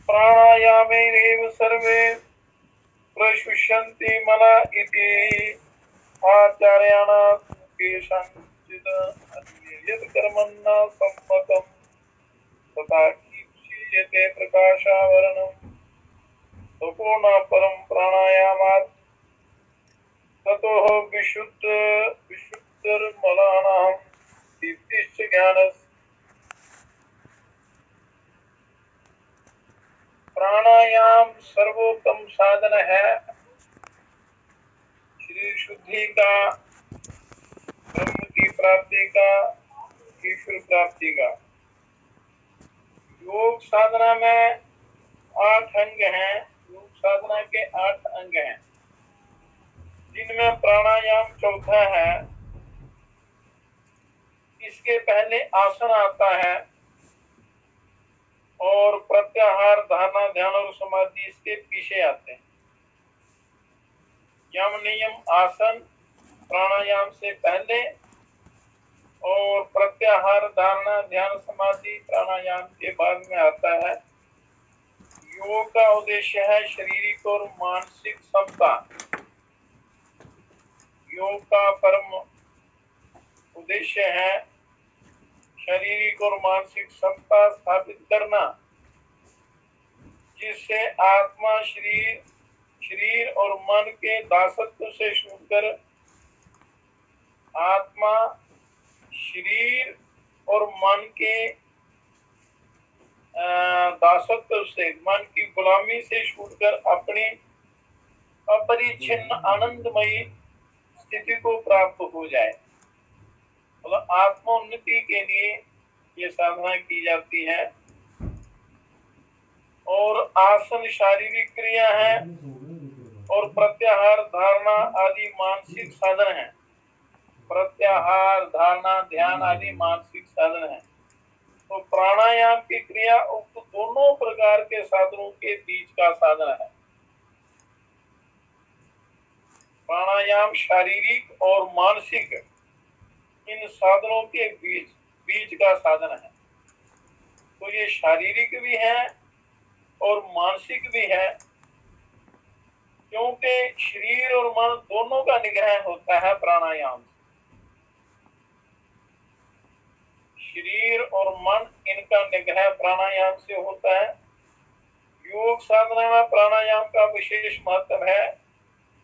प्राणायामेनैव सर्वे प्रशुष्यन्ति मला इति आचार्याणां केषाञ्चित् अन्यत् कर्मण्य सम्मतम् तथा कीर्ष्यते प्रकाशावरणम् ततो न परं प्राणायामात् ततोः विशुद्धिर्मलानां दीप्तिश्च ज्ञानस्य प्राणायाम सर्वोत्तम साधन है शरीर शुद्धि का, ब्रह्म की प्राप्ति का, ईश्वर प्राप्ति का। योग साधना में 8 अंग हैं। योग साधना के 8 अंग हैं, जिनमें प्राणायाम चौथा है। इसके पहले आसन आता है और प्रत्याहार, धारणा, ध्यान और समाधि इसके पीछे आते हैं। यम नियम आसन प्राणायाम से पहले और प्रत्याहार, धारणा, ध्यान, समाधि प्राणायाम के बाद में आता है। योग का उद्देश्य है शारीरिक और मानसिक समता। योग का परम उद्देश्य है शारीरिक और मानसिक समता स्थापित करना, जिससे आत्मा शरीर और मन के दासत्व से छूटकर आत्मा शरीर और मन के दासत्व से, मन की गुलामी से छूटकर अपनी अपरिच्छिन्न आनंदमयी स्थिति को प्राप्त हो जाए। मतलब आत्मोन्नति के लिए ये साधना की जाती है। और आसन शारीरिक क्रिया है और प्रत्याहार, धारणा आदि मानसिक साधन है। प्रत्याहार, धारणा, ध्यान आदि मानसिक साधन है। तो प्राणायाम की क्रिया उक्त दोनों प्रकार के साधनों के बीच का साधन है। प्राणायाम शारीरिक और मानसिक इन साधनों के बीच का साधन है। तो ये शारीरिक भी है और मानसिक भी है, क्योंकि शरीर और मन दोनों का निग्रह होता है प्राणायाम से। शरीर और मन इनका निग्रह प्राणायाम से होता है। योग साधना में प्राणायाम का विशेष महत्व है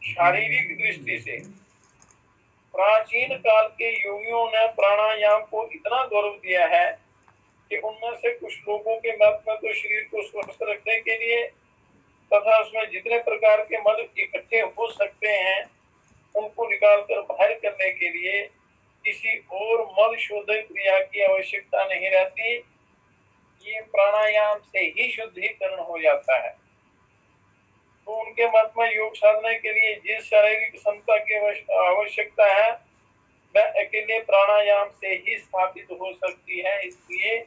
शारीरिक दृष्टि से। प्राचीन काल के योगियों ने प्राणायाम को इतना गौरव दिया है कि उनमें से कुछ लोगों के मत में तो शरीर को स्वस्थ रखने के लिए तथा उसमें जितने प्रकार के मल इकट्ठे हो सकते हैं उनको निकालकर बाहर करने के लिए किसी और मल शोधन क्रिया की आवश्यकता नहीं रहती। ये प्राणायाम से ही शुद्धिकरण हो जाता है। तो उनके मत में योग साधना के लिए जिस शारीरिक क्षमता की आवश्यकता है वह अकेले प्राणायाम से ही स्थापित हो सकती है। इसलिए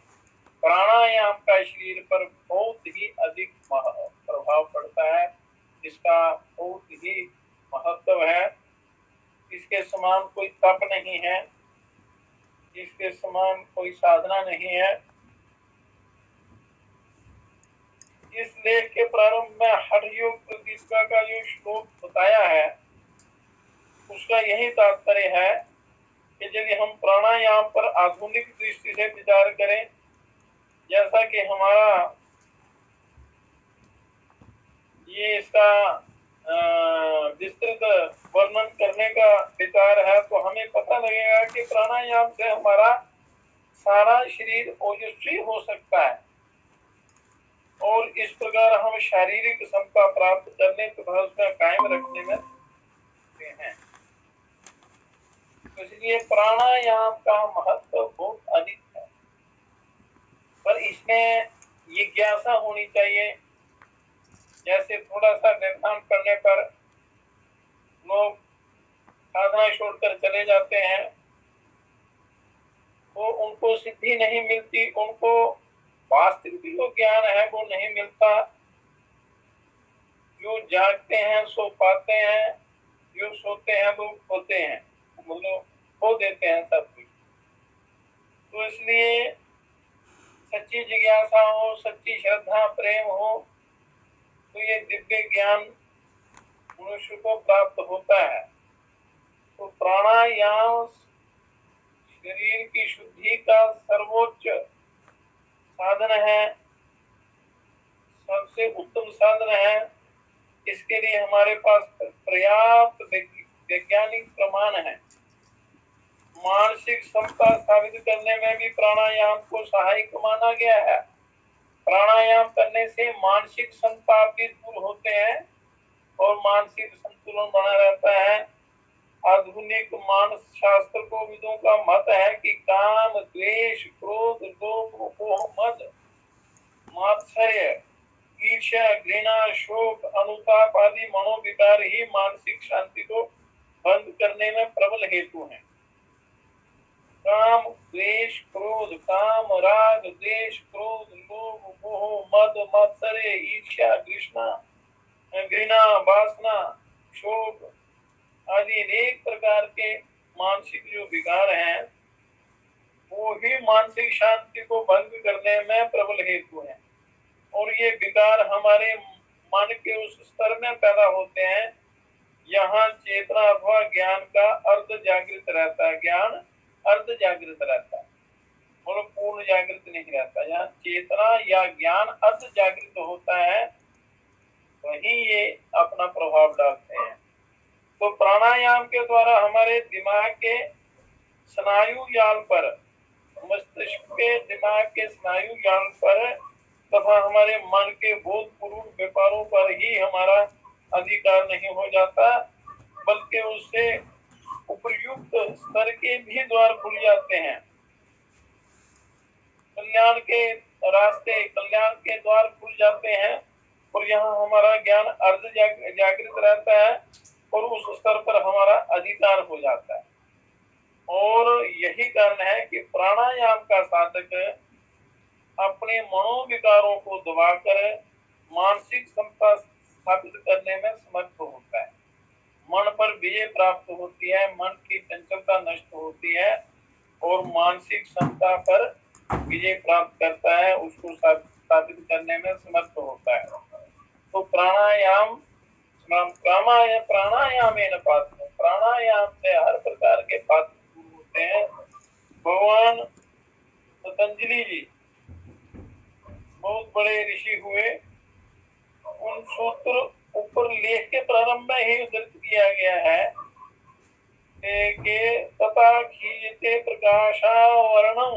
प्राणायाम का शरीर पर बहुत ही अधिक प्रभाव पड़ता है। इसका बहुत ही महत्व है। इसके समान कोई तप नहीं है, इसके समान कोई साधना नहीं है। इस लेख के प्रारंभ में हठ योग प्रदीपिका का जो श्लोक बताया है उसका यही तात्पर्य है कि यदि हम प्राणायाम पर आधुनिक दृष्टि से विचार करें, जैसा कि हमारा ये इसका विस्तृत वर्णन करने का विचार है, तो हमें पता लगेगा कि प्राणायाम से हमारा सारा शरीर ओजस्वी हो सकता है और इस प्रकार हम शारीरिक क्षमता प्राप्त करने तथा उसका कायम रखने में हैं। तो इसलिए प्राणायाम का महत्व बहुत अधिक है, पर इसमें जिज्ञासा होनी चाहिए। जैसे थोड़ा सा निर्धारण करने पर लोग साधना छोड़कर चले जाते हैं, तो उनको सिद्धि नहीं मिलती, उनको वास्तविक जो ज्ञान है वो नहीं मिलता। जो जागते हैं सो पाते हैं, जो सोते हैं वो खोते हैं, मतलब खो देते हैं सब कुछ। तो इसलिए सच्ची जिज्ञासा हो, सच्ची श्रद्धा प्रेम हो, तो ये दिव्य ज्ञान मनुष्य को प्राप्त होता है। तो प्राणायाम शरीर की शुद्धि का सर्वोच्च साधन है, सबसे उत्तम साधन है। इसके लिए हमारे पास पर्याप्त वैज्ञानिक प्रमाण है। मानसिक क्षमता स्थापित करने में भी प्राणायाम को सहायक माना गया है। प्राणायाम करने से मानसिक संताप भी दूर होते हैं और मानसिक संतुलन बना रहता है। आधुनिक मानस शास्त्र को विदों का मत है कि काम, द्वेष, क्रोध, लोभ, मोह, मद, मात्सर्य, ईर्ष्या, घृणा, शोक, अनुताप आदि मनोविकार ही मानसिक शांति को भंग करने में प्रबल हेतु हैं। काम, द्वेष, क्रोध, काम, राग, द्वेष, क्रोध, लोभ, मोह, मद, मात्सर्य, ईर्ष्या, घृणा, वासना, शोक आदि अनेक प्रकार के मानसिक जो विकार हैं, वो ही मानसिक शांति को भंग करने में प्रबल हेतु हैं। और ये विकार हमारे मन के उस स्तर में पैदा होते हैं यहाँ चेतना अथवा ज्ञान का अर्ध जागृत रहता है। ज्ञान अर्ध जागृत रहता है और पूर्ण जागृत नहीं रहता। यहाँ चेतना या ज्ञान अर्ध जागृत होता है, वही ये अपना प्रभाव डालते हैं। तो प्राणायाम के द्वारा हमारे दिमाग के स्नायु जाल पर, मस्तिष्क के दिमाग के स्नायु जाल पर तथा हमारे मन के बोधपूर्ण व्यापारों पर ही हमारा अधिकार नहीं हो जाता, बल्कि उससे उपयुक्त स्तर के भी द्वार खुल जाते हैं। कल्याण के रास्ते, कल्याण के द्वार खुल जाते हैं और यहाँ हमारा ज्ञान अर्ध जागृत रहता है और उस स्तर पर हमारा अधिकार हो जाता है। और यही कारण है कि प्राणायाम का साधक अपने मनोविकारों को दबाकर मानसिक क्षमता स्थापित करने में समर्थ होता है। मन पर विजय प्राप्त होती है, मन की चंचलता नष्ट होती है और मानसिक क्षमता पर विजय प्राप्त करता है, उसको स्थापित करने में समर्थ होता है। तो प्राणायाम प्राणायाम से हर प्रकार के पात्र दूर होते हैं। भगवान पतंजलि जी बहुत बड़े ऋषि हुए, उन सूत्र ऊपर लेख के प्रारंभ में ही उद्धृत किया गया है कि तथा खीयते प्रकाशावरणम,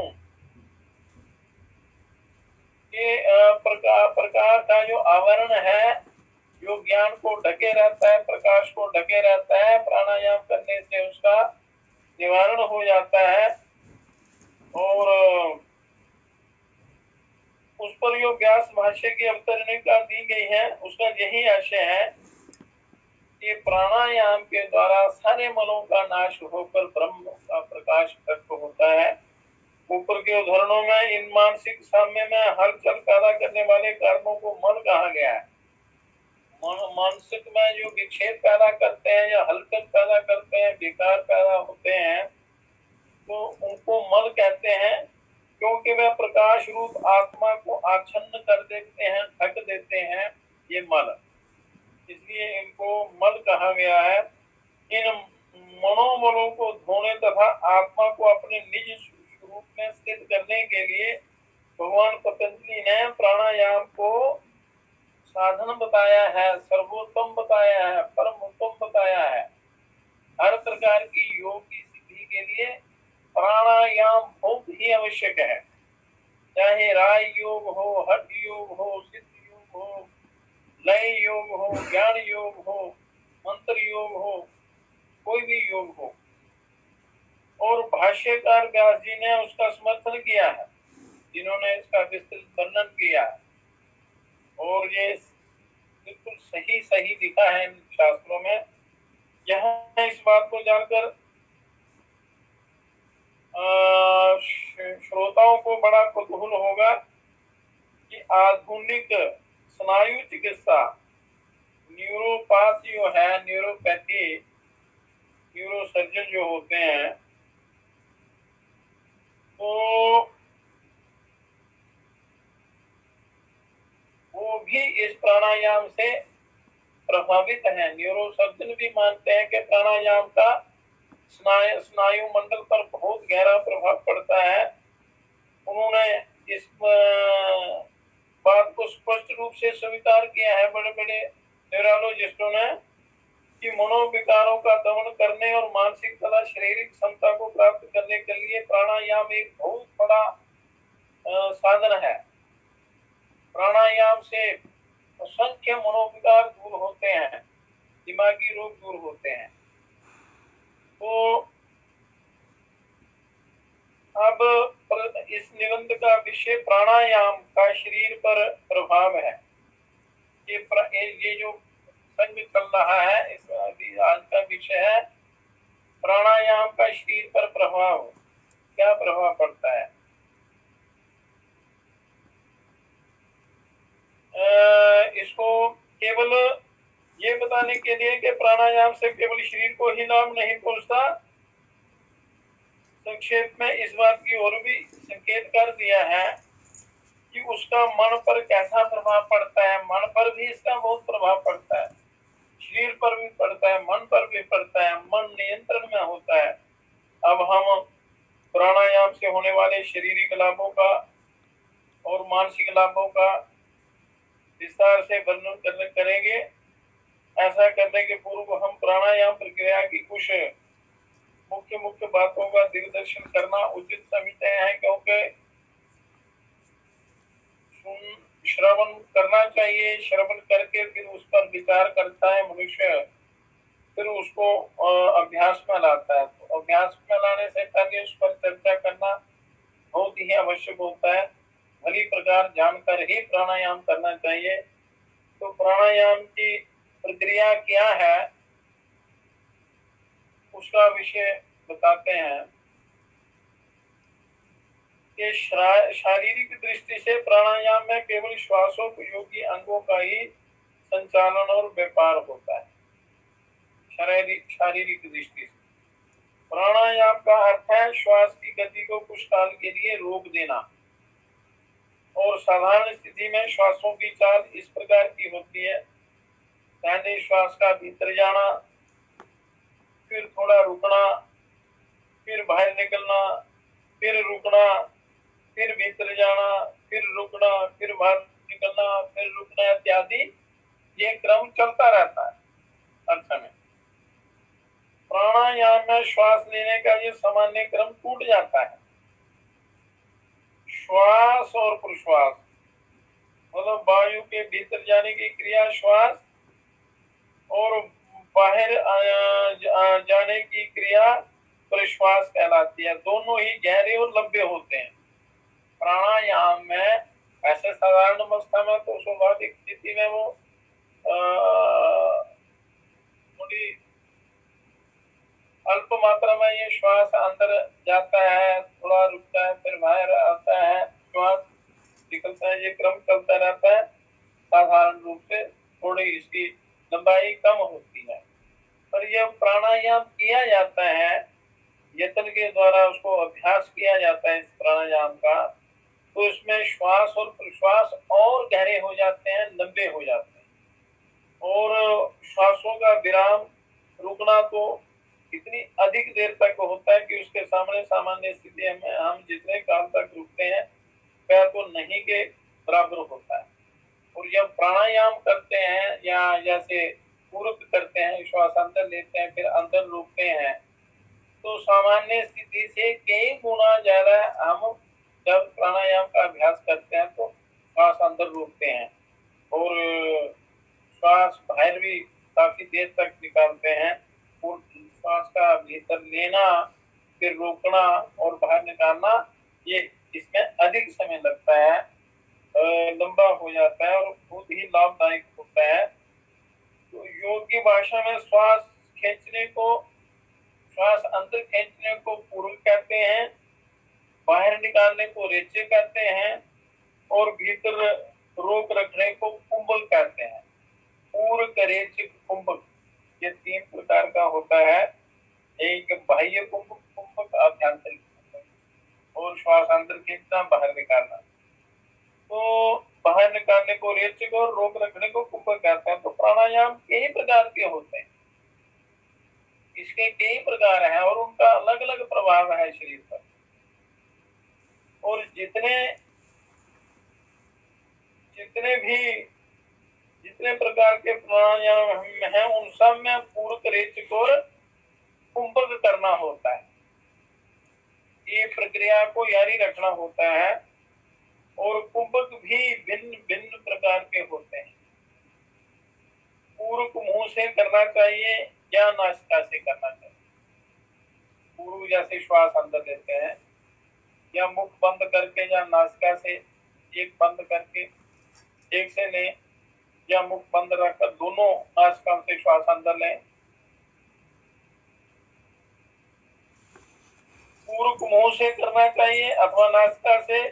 ये प्रकाश का जो आवरण है, जो ज्ञान को ढके रहता है, प्रकाश को ढके रहता है, प्राणायाम करने से उसका निवारण हो जाता है। और उस पर जो व्यास भाष्य की अवतरणिका दी गई है, उसका यही आशय है कि प्राणायाम के द्वारा सारे मलों का नाश होकर ब्रह्म का प्रकाश प्रकट होता है। ऊपर के उदाहरणों में इन मानसिक साम्य में हलचल पैदा करने वाले कर्मों को मन कहा गया है। मानसिक में जो विक्षेप पैदा करते हैं या हलचल पैदा करते हैं, विकार पैदा होते हैं, तो उनको मल कहते हैं, क्योंकि वह प्रकाश रूप आत्मा को आच्छन्न कर देते हैं, ढक देते हैं, ये मल, इसलिए इनको मल कहा गया है। इन मनोमलों को धोने तथा आत्मा को अपने निज स्वरूप में स्थित करने के लिए भगवान पतंजलि ने प्राणायाम को साधन बताया है, सर्वोत्तम बताया है, परम उत्तम बताया है। हर प्रकार की योग की सिद्धि के लिए प्राणायाम बहुत ही आवश्यक है। चाहे राय योग हो, हठ योग हो, सिद्ध योग हो, लय योग हो, ज्ञान योग हो, मंत्र योग हो, कोई भी योग हो। और भाष्यकार व्यास जी ने उसका समर्थन किया है, जिन्होंने इसका विस्तृत वर्णन किया है, और ये बिल्कुल सही सही लिखा है इन शास्त्रों में। यहाँ इस बात को जानकर श्रोताओं को बड़ा कुतूहल होगा कि आधुनिक स्नायु चिकित्सा, न्यूरोपैथी जो है, न्यूरोपैथी, न्यूरोसर्जन जो होते हैं, तो भी इस प्राणायाम से प्रभावित है। न्यूरोसर्जन भी मानते हैं कि प्राणायाम का स्नायु मंडल पर बहुत गहरा प्रभाव पड़ता है। उन्होंने इस बात को स्पष्ट रूप से स्वीकार किया है बड़े बड़े न्यूरोलॉजिस्टों ने कि मनोविकारों का दमन करने और मानसिक तथा शारीरिक क्षमता को प्राप्त करने के लिए प्राणायाम एक बहुत बड़ा साधन है। प्राणायाम से असंख्य मनोविकार दूर होते हैं, दिमागी रोग दूर होते हैं। तो अब इस निबंध का विषय प्राणायाम का शरीर पर प्रभाव है। ये जो संग चल रहा है इस आज का विषय है प्राणायाम का शरीर पर प्रभाव, क्या प्रभाव पड़ता है। इसको केवल ये बताने के लिए कि प्राणायाम से केवल शरीर को ही लाभ नहीं पहुंचता, संक्षेप में इस बात की ओर भी संकेत कर दिया है कि उसका मन पर कैसा प्रभाव पड़ता है। मन पर भी इसका बहुत प्रभाव पड़ता है, शरीर पर भी पड़ता है, मन पर भी पड़ता है। मन नियंत्रण में होता है। अब हम प्राणायाम से होने वाले शारीरिक लाभों का और मानसिक लाभों का विस्तार से वर्णन करेंगे। ऐसा करने के पूर्व हम प्राणायाम प्रक्रिया की कुछ मुख्य बातों का दिग्दर्शन करना उचित समझते हैं, क्योंकि श्रवण करना चाहिए। श्रवण करके फिर उस पर विचार करता है मनुष्य, फिर उसको अभ्यास में लाता है। तो अभ्यास में लाने से पहले उस पर चर्चा करना बहुत ही आवश्यक होता है। भली प्रकार जानकर ही प्राणायाम करना चाहिए। तो प्राणायाम की प्रक्रिया क्या है उसका विषय बताते हैं कि शारीरिक दृष्टि से प्राणायाम में केवल श्वासोपयोगी अंगों का ही संचालन और व्यापार होता है। शारीरिक दृष्टि से प्राणायाम का अर्थ है श्वास की गति को कुछ काल के लिए रोक देना। और साधारण स्थिति में श्वासों की चाल इस प्रकार की होती है, पहले श्वास का भीतर जाना, फिर थोड़ा रुकना, फिर बाहर निकलना, फिर रुकना, फिर भीतर जाना, फिर रुकना, फिर बाहर निकलना, फिर रुकना इत्यादि। ये क्रम चलता रहता है। अर्थ में प्राणायाम में श्वास लेने का ये सामान्य क्रम टूट जाता है। श्वास और प्रश्वास मतलब वायु के भीतर जाने की क्रिया श्वास और बाहर जाने की क्रिया प्रश्वास कहलाती है। दोनों ही गहरे और लंबे होते हैं। प्राणायाम में ऐसे साधारण अवस्था में तो स्वाभाविक स्थिति में वो थोड़ी अल्प मात्रा में ये श्वास अंदर जाता है, थोड़ा रुकता है, फिर बाहर आता है, श्वास निकलता है। ये क्रम चलता रहता है। साधारण रूप से थोड़ी इसकी लंबाई कम होती है। पर यह प्राणायाम किया जाता है यत्न के द्वारा, उसको अभ्यास किया जाता है इस प्राणायाम का, तो इसमें श्वास और प्रश्वास और गहरे हो जाते हैं, लंबे हो जाते हैं। और श्वासों का विराम रुकना तो इतनी अधिक देर तक होता है कि उसके सामने सामान्य स्थिति में हम जितने काल तक रुकते हैं वह तो नहीं के बराबर होता है। और जब प्राणायाम करते हैं या जैसे पूरक करते हैं, श्वास अंदर लेते हैं फिर अंदर रोकते हैं, तो सामान्य स्थिति से कई गुना ज्यादा हम जब प्राणायाम का अभ्यास करते हैं तो श्वास अंदर रोकते हैं और श्वास बाहर भी काफी देर तक निकालते हैं। और श्वास का भीतर लेना, फिर रोकना और बाहर निकालना, ये इसमें अधिक समय लगता है, लंबा हो जाता है और बहुत ही लाभदायक होता है। तो योग की भाषा में श्वास अंदर खींचने को पूरक कहते हैं, बाहर निकालने को रेचे कहते हैं और भीतर रोक रखने को कुंभक कहते हैं। पूरक, रेचक, कुंभक, ये तीन प्रकार का होता है। एक बाह्य कुंभक, आभ्यंतरिक कुंभक, और श्वास अंदर खींचना, बाहर निकालना। तो बाहर बाहर निकालने को रेचक और रोक रखने को कुंभक कहते हैं। तो प्राणायाम कई प्रकार के होते हैं, इसके कई प्रकार हैं और उनका अलग अलग प्रभाव है शरीर पर। और जितने प्रकार के प्राणायाम हैं उन सब में पूरक, रेचक और कुंभक करना होता है। ये प्रक्रिया को जारी रखना होता है। और कुंभक भी भिन्न भिन्न प्रकार के होते हैं। पूरक मुंह से करना चाहिए या नासिका से करना चाहिए। पूर्व जैसे श्वास अंदर लेते हैं, या मुख बंद करके या नासिका से एक बंद करके एक से लें, या मुख बंद रखकर दोनों नासिकाओं से श्वास अंदर लें। पूर्व मुंह से करना चाहिए अथवा नासिका से।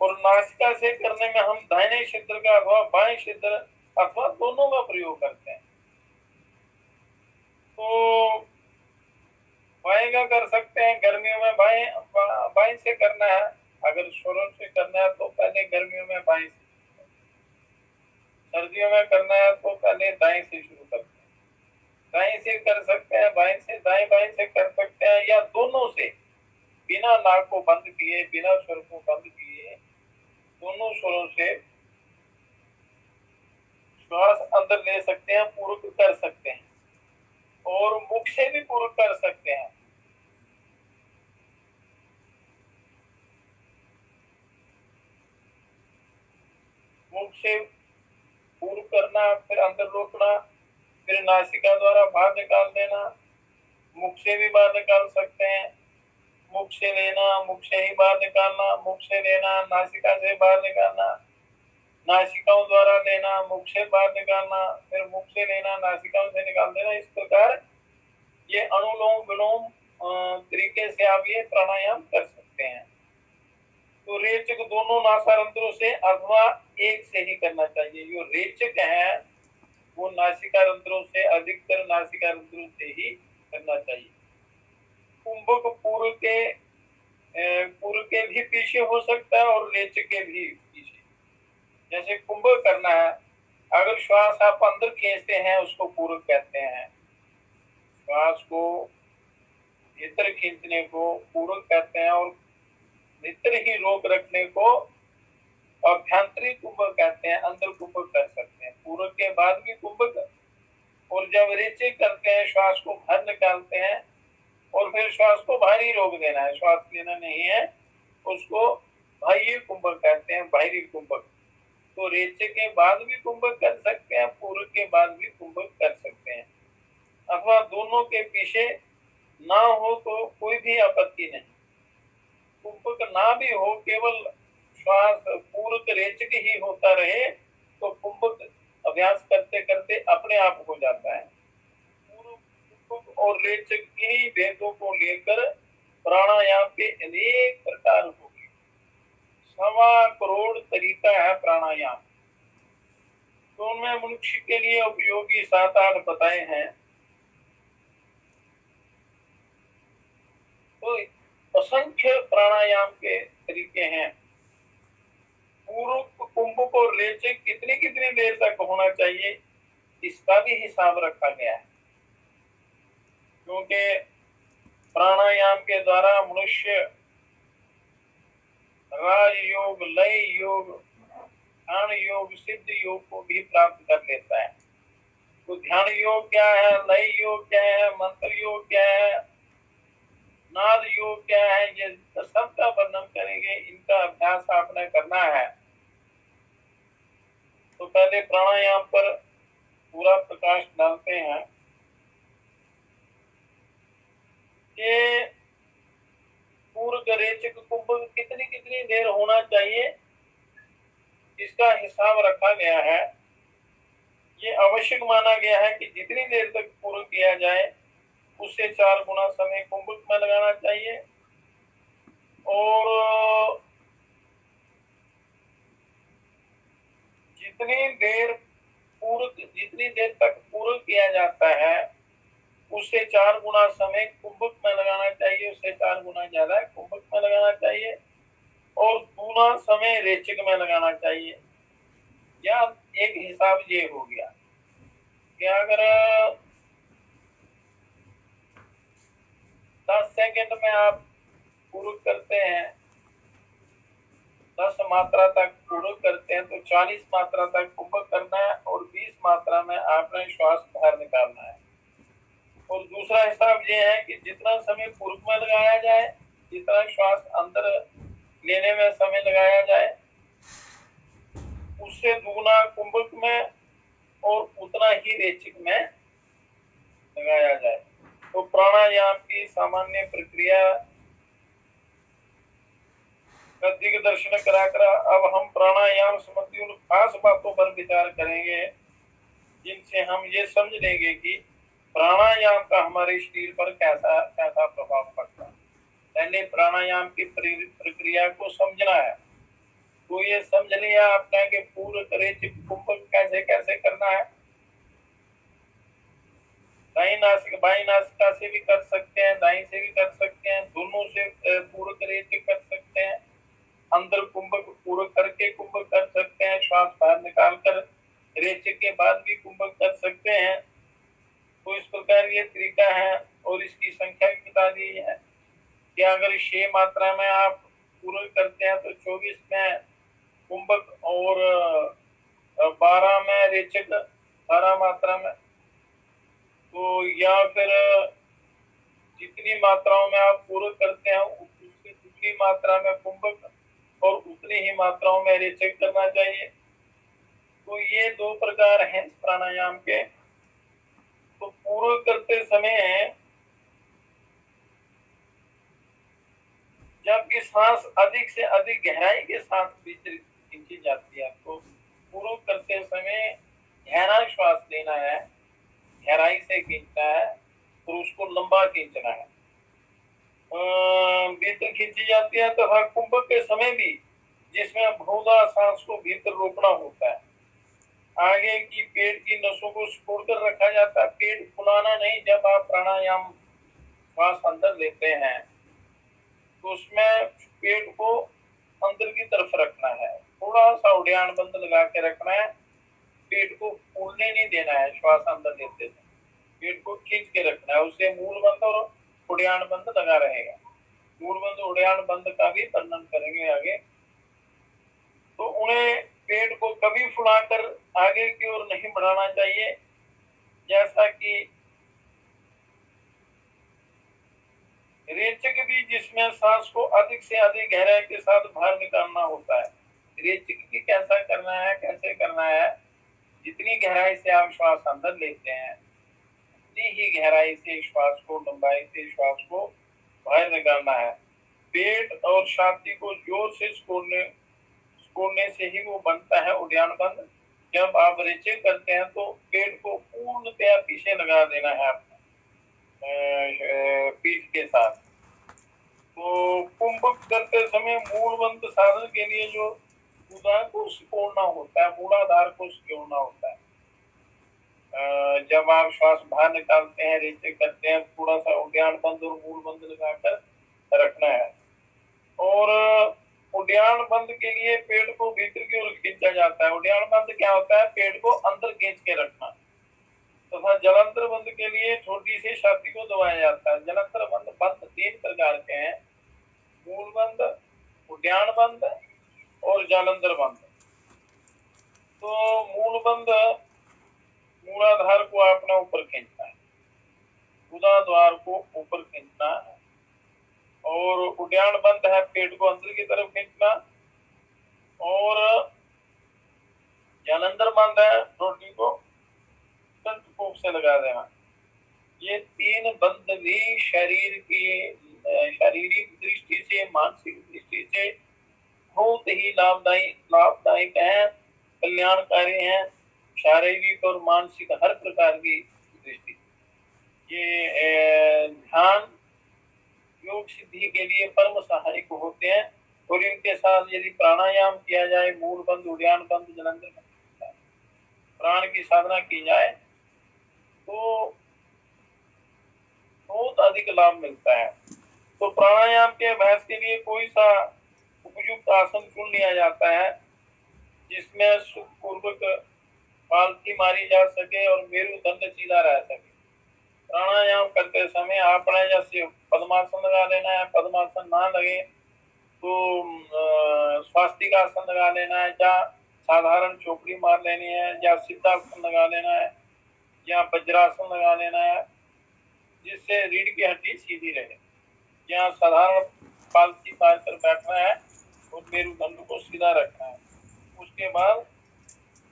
और नासिका से करने में हम दाहिने छिद्र का अथवा बाएं छिद्र अथवा दोनों का प्रयोग करते हैं। तो बाएं का कर सकते हैं, गर्मियों में बाएं से करना है। अगर स्वरों से करना है तो पहले गर्मियों में बाएं से, सर्दियों में करना है तो पहले दाएं से शुरू करते हैं। दाएं से कर सकते हैं, बाएं से, दाएं बाएं से कर सकते हैं, या दोनों से बिना नाक को बंद किए, बिना स्वर को बंद किए, दोनों स्वरों से श्वास अंदर ले सकते हैं, पूरक कर सकते हैं। और मुख से भी पूरक कर सकते हैं। मुख से पूरक करना, फिर अंदर रोकना, फिर नासिका द्वारा बाहर निकाल देना। मुख से भी बाहर निकाल सकते हैं, मुख से लेना, मुख से ही बाहर निकालना, मुख से लेना, नासिका से बाहर निकालना, नासिकाओं द्वारा लेना, मुख से बाहर निकालना, फिर मुख से लेना, नासिकाओं से निकाल देना। इस प्रकार ये अनुलोम विलोम तरीके से आप ये प्राणायाम कर सकते हैं। तो रेचक दोनों नासारंध्रों से अथवा एक से ही करना चाहिए। जो रेचक है वो नासिका रंध्रों से, अधिकतर नासिका रंध्रों से ही करना चाहिए। कुंभक पूर्व के भी पीछे हो सकता है और रेचक के भी पीछे। जैसे कुंभक करना है, अगर श्वास आप अंदर खींचते हैं उसको पूरक कहते हैं। श्वास को भीतर खींचने को पूरक कहते हैं, और भीतर ही रोक रखने को अभ्यंतरी कुंभक कहते हैं। अंदर कुंभक कर सकते हैं, पूरक के बाद भी कुंभक। और जब रेचक करते हैं, श्वास को बाहर निकालते हैं और फिर श्वास को बाहर ही रोक देना है, श्वास लेना नहीं है, उसको बाह्य कुंभक कहते हैं, बाहरी कुंभक। तो रेचक के बाद भी कुंभक कर सकते हैं, पूरक के बाद भी कुंभक कर सकते हैं, अथवा दोनों के पीछे ना हो तो कोई भी आपत्ति नहीं। कुंभक ना भी हो, केवल श्वास पूरक रेचक ही होता रहे तो कुंभक अभ्यास करते करते अपने आप हो जाता है। कुंभक और रेचक की भेदों को लेकर प्राणायाम के अनेक प्रकार होंगे। 1.25 करोड़ तरीका है प्राणायाम। तो उनमें मनुष्य के लिए उपयोगी 7-8 बताए हैं। तो असंख्य प्राणायाम के तरीके हैं। पूरक, कुंभक और रेचक कितनी कितनी देर तक होना चाहिए इसका भी हिसाब रखा गया है। क्योंकि प्राणायाम के द्वारा मनुष्य राजयोग, लय योग, ध्यान योग, सिद्ध योग को भी प्राप्त कर लेता है। तो ध्यान योग क्या है, लय योग क्या है, मंत्र योग क्या है, नाद योग क्या है, ये सबका वर्णन करेंगे। इनका अभ्यास आपने करना है। तो पहले प्राणायाम पर पूरा प्रकाश डालते हैं कि पूरक, रेचक, कुंभक कितनी कितनी देर होना चाहिए इसका हिसाब रखा गया है। ये आवश्यक माना गया है कि जितनी देर तक पूरक किया जाए उससे 4 गुना समय कुंभक में लगाना चाहिए। और जितनी देर तक पूरक किया जाता है उससे 4 गुना समय कुंभक में लगाना चाहिए, उससे 4 गुना ज्यादा कुंभक में लगाना चाहिए, और दूना समय रेचक में लगाना चाहिए। या एक हिसाब ये हो गया कि अगर 10 सेकंड में आप पूर्ण करते हैं, 10 मात्रा तक पूर्ण करते हैं तो 40 मात्रा तक कुंभक करना है और 20 मात्रा में आपने श्वास बाहर निकालना है। और दूसरा हिसाब ये है कि जितना समय पूर्व में लगाया जाए, जितना श्वास अंदर लेने में समय लगाया जाए, उससे दुगना कुंभक में और उतना ही रेचक में लगाया जाए। तो प्राणायाम की सामान्य प्रक्रिया का दिग्दर्शन कराकर अब हम प्राणायाम संबंधी उन खास बातों पर विचार करेंगे जिनसे हम ये समझ लेंगे कि प्राणायाम का हमारे शरीर पर कैसा कैसा प्रभाव पड़ता है। पहले प्राणायाम की प्रक्रिया को समझना है। तो ये समझ लिया आपने कि पूर्ण रेचक कुंभक कैसे कैसे करना है। दाई नासिक बाई नासिका से भी कर सकते हैं, दाई से भी कर सकते हैं, दोनों से पूर्ण रेचक कर सकते हैं। अंदर कुंभक पूर्ण करके कुंभक कर सकते हैं, श्वास बाहर निकालकर रेचक के बाद भी कुंभक कर सकते हैं। तो इस प्रकार ये तरीका है और इसकी संख्या भी बता दी है कि अगर 6 मात्रा में आप पूर्ण करते हैं तो 24 में कुंभक और 12 में रेचक, 12 मात्रा में। तो या फिर जितनी मात्राओं में आप पूर्ण करते हैं उससे दूसरी मात्रा में कुंभक और उतनी ही मात्राओं में रेचक करना चाहिए। तो ये 2 प्रकार हैं प्राणायाम के। तो पूर्ण करते समय जबकि सांस अधिक से अधिक गहराई के साथ भीतर खींची जाती है, तो पूर्ण करते समय गहरा श्वास लेना है, गहराई से खींचना है और उसको लंबा खींचना है। भीतर खींची जाती है तो हर कुंभक के समय भी जिसमें बहुधा सांस को भीतर रोकना होता है। आगे की पेट की नसों को छोड़कर रखा जाता है, पेट फुलाना नहीं। जब आप प्राणायाम श्वास अंदर लेते हैं तो उसमें पेट को अंदर की तरफ रखना है, थोड़ा सा उड़ान बंद लगा के रखना है, पेट को फूलने नहीं देना है। श्वास अंदर लेते हैं पेट को खींच के रखना है, उससे मूल बंद और उड़ान बंद लगा रहेगा। मूल बंद उड़ान बंद का भी वर्णन करेंगे आगे। तो उन्हें पेट को कभी फुलाकर आगे की ओर नहीं बढ़ाना चाहिए, जैसा कि रेचक भी जिसमें सांस को अधिक से अधिक गहराई के साथ बाहर निकालना होता है। रेचक भी कैसा करना है, कैसे करना है, जितनी गहराई से आप श्वास अंदर लेते हैं उतनी ही गहराई से श्वास को, लंबाई से श्वास को बाहर निकालना है। पेट और छाती को जोर से छोड़ने से ही वो बनता है उड़ान बंद। जब आप रेचक करते हैं तो पेट को पूर्णतया पीछे लगा देना है आपको पीठ के साथ। तो कुंभक करते समय मूलबंध साधन के लिए जो उदार को सिकोड़ना होता है, मूलाधार को सिकोड़ना होता है। जब आप श्वास बाहर निकालते हैं, रेचक करते हैं, थोड़ा सा उड़ान बंद और मूल बंद लगाकर रखना है। और उड़ान बंद के लिए पेट को भीतर की ओर खींचा जाता है। उड़ान बंद क्या होता है? पेट को अंदर खींच के रखना। तथा जलंधर बंद के लिए छोटी सी छाती को दबाया जाता है। जलंधर बंद 3 प्रकार के हैं, मूल बंद, उड़ान बंद और जालंधर बंद। तो मूल बंद मूलाधार को आपने ऊपर खींचना है, उदाद्वार को ऊपर खींचना है। और उड़ान बंद है पेट को अंदर की तरफ खींचना। और जालंधर बंद है रोटी को कंठ से लगा देना। ये 3 बंद भी शरीर की शारीरिक दृष्टि से, मानसिक दृष्टि से बहुत ही लाभदायक है, कल्याणकारी है, शारीरिक और मानसिक हर प्रकार की दृष्टि। ये ध्यान योग सिद्धि के लिए परम सहायक होते हैं। और इनके साथ यदि प्राणायाम किया जाए, मूल बंद, उड़ान बंद, जलंधर बंद, प्राण की साधना की जाए तो बहुत अधिक लाभ मिलता है। तो प्राणायाम के अभ्यास के लिए कोई सा उपयुक्त आसन चुन लिया जाता है जिस जिसमें सुख पूर्वक पालती मारी जा सके और मेरुदंड सीधा रह सके। प्राणायाम करते समय आपने जैसे पद्मासन लगा लेना है, पद्मासन ना लगे तो स्वास्तिकासन लगा लेना है, या साधारण चौकड़ी मार लेनी है, या सिद्धासन लगा लेना है, या वज्रासन लगा लेना है, जिससे रीढ़ की हड्डी सीधी रहे। या साधारण पालती मार कर बैठना है और मेरुदंड को सीधा रखना है। उसके बाद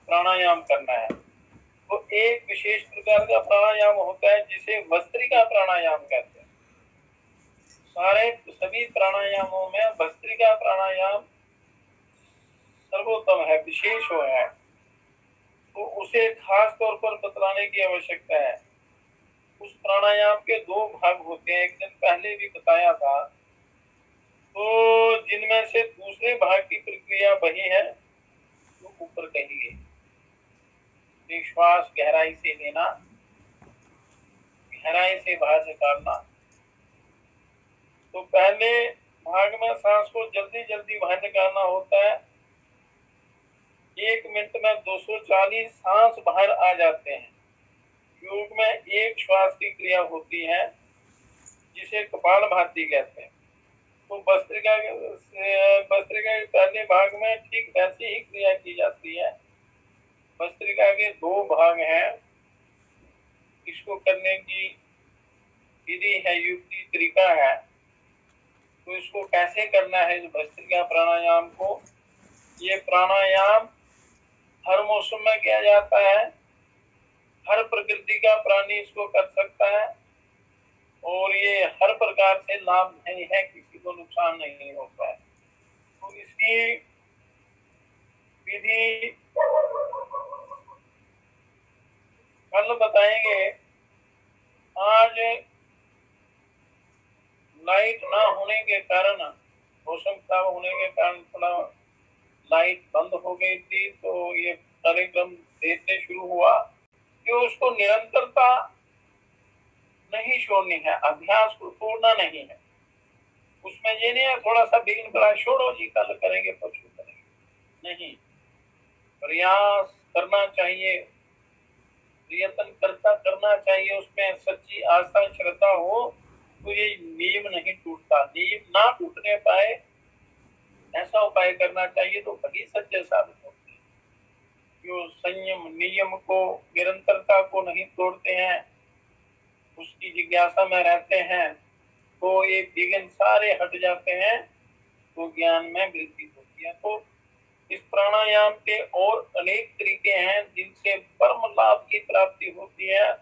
प्राणायाम करना है। तो एक विशेष प्रकार का प्राणायाम होता है जिसे भस्त्रिका प्राणायाम कहते हैं। सभी प्राणायामों में भस्त्रिका प्राणायाम सर्वोत्तम है, विशेष है, तो उसे खास तौर पर बतलाने की आवश्यकता है। उस प्राणायाम के दो भाग होते हैं, एक दिन पहले भी बताया था, तो जिनमें से दूसरे भाग की प्रक्रिया वही है जो ऊपर कही गई। श्वास गहराई से लेना, गहराई से बाहर निकालना। तो पहले भाग में सांस को जल्दी जल्दी बाहर निकालना होता है। 1 मिनट में 240 सांस बाहर आ जाते हैं। योग में एक श्वास की क्रिया होती है जिसे कपालभाति कहते हैं। तो भस्त्रिका के पहले भाग में ठीक ऐसी ही क्रिया की जाती है। भस्त्रिका के 2 भाग हैं। इसको करने की विधि है, युक्ति, तरीका है। तो इसको कैसे करना है इस भस्त्रिका प्राणायाम को? ये प्राणायाम हर मौसम में किया जाता है, हर प्रकृति का प्राणी इसको कर सकता है, और ये हर प्रकार से लाभ नहीं है, किसी को नुकसान नहीं होता है। तो इसकी विधि कल बताएंगे। आज लाइट ना होने के कारण, मौसम खराब होने के कारण थोड़ा लाइट बंद हो गई थी, तो ये कार्यक्रम देर से शुरू हुआ कि उसको निरंतरता नहीं छोड़नी है, अभ्यास को तोड़ना नहीं है। उसमें ये नहीं है थोड़ा सा विघ्न पड़ा, छोड़ो जी कल करेंगे परसों करेंगे, नहीं, प्रयास करना चाहिए, प्रयत्न करना चाहिए। उसमें सच्ची आस्था श्रद्धा हो तो ये नियम नहीं टूटता। नियम ना टूटने पाए ऐसा उपाय करना चाहिए, तो वही सच्चे साबित होते हैं। जो संयम नियम को, निरंतरता को नहीं तोड़ते हैं, उसकी जिज्ञासा में रहते हैं, तो ये विघ्न सारे हट जाते हैं, तो ज्ञान में वृद्धि होती है। तो इस प्राणायाम के और अनेक तरीके हैं जिनसे परम लाभ की प्राप्ति होती है।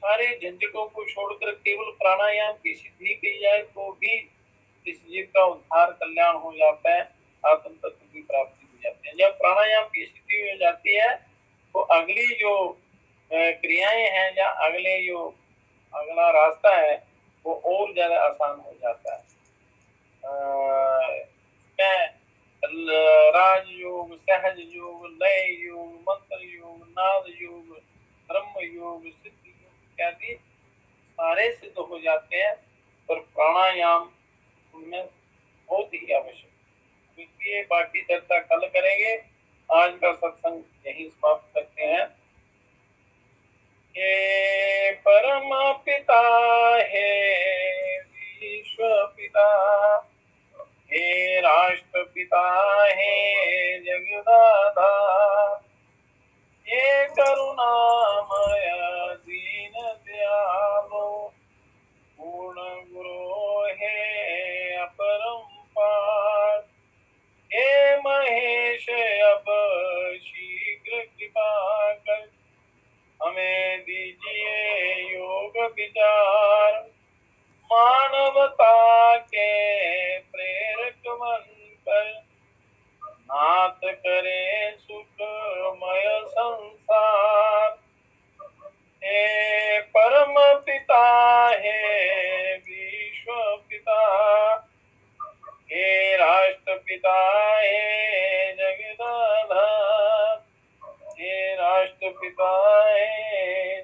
सारे झंझटों को छोड़कर केवल प्राणायाम की सिद्धि की जाए तो भी इस जीव का उद्धार, कल्याण हो जाता है, आत्म तत्व की प्राप्ति हो जाती है। जब प्राणायाम की स्थिति हो जाती है तो अगली जो क्रियाएं हैं या अगला रास्ता है वो और ज्यादा आसान हो जाता है। राजयोग, सहज योग, लय योग, मंत्र योग, नाद योग, ब्रह्म योग, सिद्ध योग इत्यादि सारे सिद्ध हो जाते हैं, पर प्राणायाम उनमें बहुत ही आवश्यक। इसलिए बाकी चर्चा कल करेंगे। आज का सत्संग यही समाप्त करते हैं। हे परम पिता, हे विश्व पिता, हे राष्ट्रपिता, हे जगदाधार, हे करुणामय दीन दयालो, पूर्ण गुरु हे अपरंपार, हे महेश अब शीघ्र कृपा कर हमें दीजिए योग विचार, मानवता के प्रेरक बनकर नाथ करे सुखमय संसार। हे परम पिता, हे विश्व पिता, हे राष्ट्रपिता, हे जगदाधार, हे राष्ट्रपिता, हे